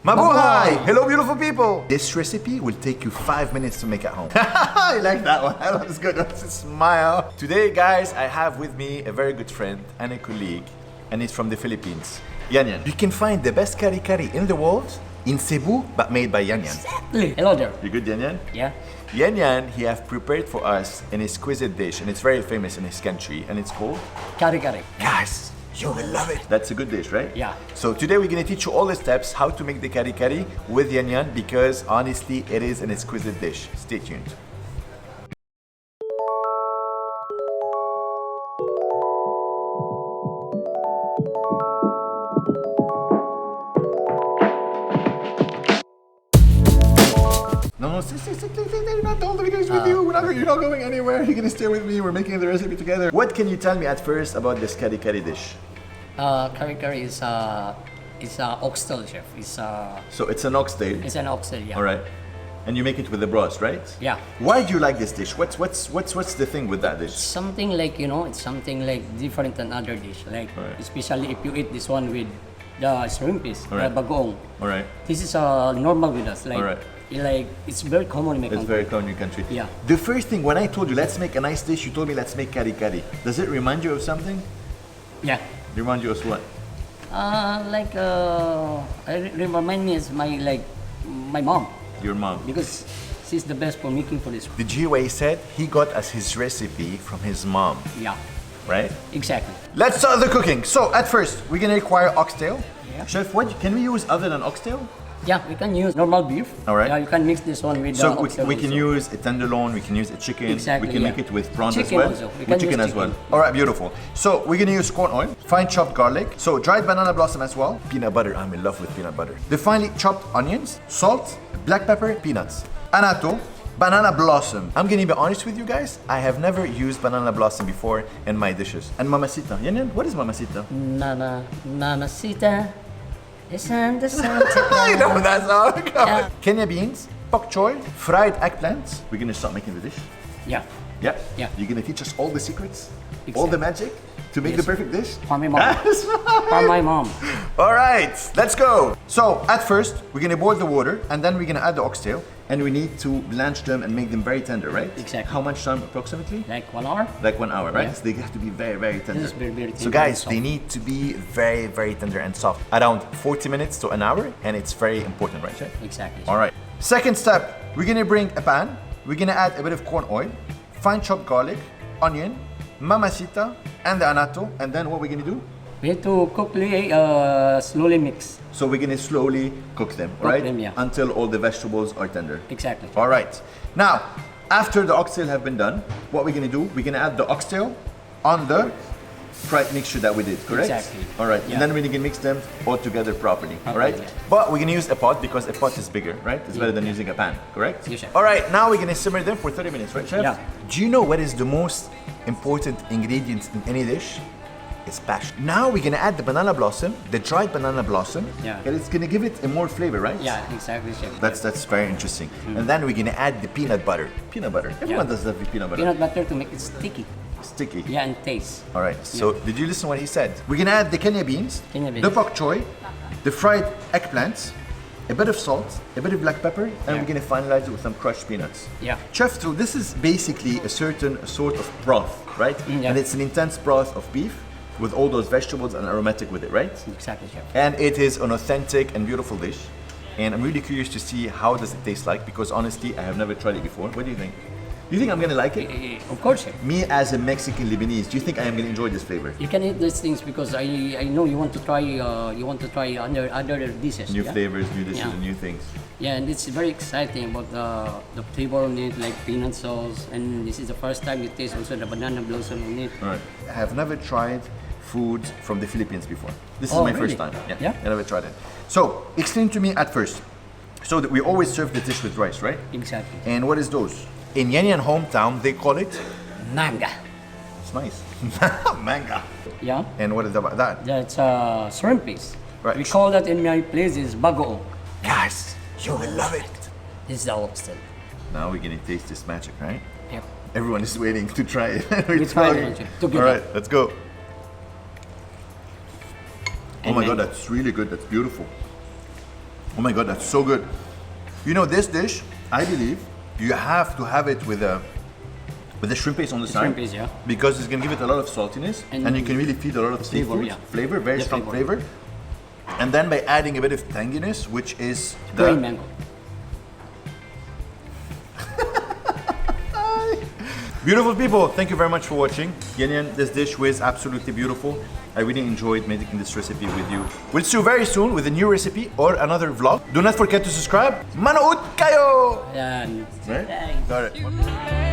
Mabuhay! Hello, beautiful people! This recipe will take you 5 minutes to make at home. I like that one. That was good. That's a smile. Today, guys, I have with me a very good friend and a colleague, and he's from the Philippines. Yan Yan. You can find the best kare kare in the world in Cebu, but made by Yan Yan. Exactly. Hello there. You good, Yan Yan? Yeah. Yan Yan, he have prepared for us an exquisite dish, and it's very famous in his country, and it's called Kare kare. Guys, you will love it. That's a good dish, right? Yeah. So today we're gonna teach you all the steps how to make the kare kare with Yan Yan, because honestly, it is an exquisite dish. Stay tuned. No, sit, you're not all the videos with you. You're not going anywhere. You're gonna stay with me. We're making the recipe together. What can you tell me at first about this kare kare dish? Kare kare is oxtail, chef. So it's an oxtail. It's an oxtail, yeah. All right. And you make it with the broth, right? Yeah. Why do you like this dish? What's the thing with that dish? Something like, it's something like different than other dish. Like, Right. especially if you eat this one with the shrimpies, Right. the bagoong. All right. This is normal with us. Like, All right. like it's very common in my It's country. very common in your country. Yeah. The first thing when I told you let's make a nice dish, you told me let's make kare kare. Does it remind you of something? Yeah. Remind you of what? Remind me as my mom, Your mom. because she's the best for making for this. Did you hear what he said? He got us his recipe from his mom, Yeah, right? exactly. Let's start the cooking. So at first, we're gonna require oxtail. Yeah. Chef, what can we use other than oxtail? Yeah, we can use normal beef. All right. Yeah, you can mix this one with So oxtail we can also. use a tenderloin, we can use a chicken, Exactly, we can yeah. make it with prawns Chicken as well. also. We With can chicken use as well. chicken. All right, beautiful. So we're gonna use corn oil, fine chopped garlic, so dried banana blossom as well, peanut butter. I'm in love with peanut butter. The finely chopped onions, salt, black pepper, peanuts, annatto, banana blossom. I'm gonna be honest with you guys, I have never used banana blossom before in my dishes. And mamacita. Yan Yan, what is mamacita? Mamacita. Isn't the I know that song. Yeah. Kenya beans, bok choy, fried eggplants. We're gonna start making the dish. Yeah, Yeah? Yeah. You're gonna teach us all the secrets, all the magic to make the Yes. perfect dish? for my mom. Yes. For my mom. All right, let's go. So at first, we're gonna boil the water and then we're gonna add the oxtail and we need to blanch them and make them very tender, right? Exactly. How much time approximately? Like 1 hour. Like 1 hour, right? Yeah. So they have to be very, very tender. This is very, very So tender guys, and they soft. need to be very, very tender and soft. Around 40 minutes to an hour, and it's very important, right, Chef? Exactly. All right. Second step, we're gonna bring a pan. We're gonna add a bit of corn oil, fine chopped garlic, onion, mamacita, and the annatto. And then what we're gonna do? We have to quickly, slowly mix. So we're gonna slowly cook them, all Cook right? them, yeah. Until all the vegetables are tender. Exactly. All right. Now, after the oxtail have been done, what we're gonna do? We're gonna add the oxtail on the fried mixture that we did, correct? Exactly. All right. Yeah. And then we're gonna mix them all together properly. All Properly, right. yeah. But we're gonna use a pot because a pot is bigger, right? It's better than using a pan, correct? Yes, chef. All right. Now we're gonna simmer them for 30 minutes, right, Chef? Yeah. Do you know what is the most important ingredient in any dish? It's passion. Now we're gonna add the banana blossom, the dried banana blossom. Yeah. And it's gonna give it a more flavor, right? Yeah, exactly, chef. That's very interesting. And then we're gonna add the peanut butter. Peanut butter. Everyone does that with peanut butter. Peanut butter to make it sticky. Sticky. Yeah, and taste. All right. So did you listen to what he said? We're gonna add the Kenya beans, Kenya beans. the bok choy, the fried eggplants, a bit of salt, a bit of black pepper, and Yeah. we're gonna finalize it with some crushed peanuts. Yeah. Chef, so this is basically a certain sort of broth, right? Yeah. And it's an intense broth of beef with all those vegetables and aromatic with it, right? Exactly, chef. And it is an authentic and beautiful dish. And I'm really curious to see how does it taste like, because honestly, I have never tried it before. What do you think? Do you think I'm gonna like it? Of course, chef. Me as a Mexican Lebanese, do you think I am gonna enjoy this flavor? You can eat these things because I know you want to try other dishes. New yeah? flavors, new dishes, Yeah. and new things. Yeah, and it's very exciting about the flavor on it, like peanut sauce. And this is the first time you taste also the banana blossom on it. All right. I have never tried food from the Philippines before. This is Oh, my really? first time. Yeah? I never tried it. So, explain to me at first. So that we always serve the dish with rice, right? Exactly. And what is those? In Yan Yan hometown, they call it. Manga. It's nice. Manga. Yeah. And what is about that? That's shrimpies. Right. We call that in my place is bagoong. Guys, you will love it. This is the oxtail. Now we're gonna taste this magic, right? Yep. Everyone is waiting to try it. We try talking. it together. All right, let's go. Oh And my then- god, that's really good. That's beautiful. Oh my god, that's so good. You know, this dish, I believe, you have to have it with the shrimp paste on the side. Shrimp paste, yeah. Because it's gonna give it a lot of saltiness and you can really feed a lot of flavor, seafood. yeah. Flavor, very strong flavor. And then by adding a bit of tanginess, which is Green mango. Beautiful people, thank you very much for watching. Yan Yan, this dish was absolutely beautiful. I really enjoyed making this recipe with you. We'll see you very soon with a new recipe or another vlog. Do not forget to subscribe. Manood kayo! Ayan. Right? Got it.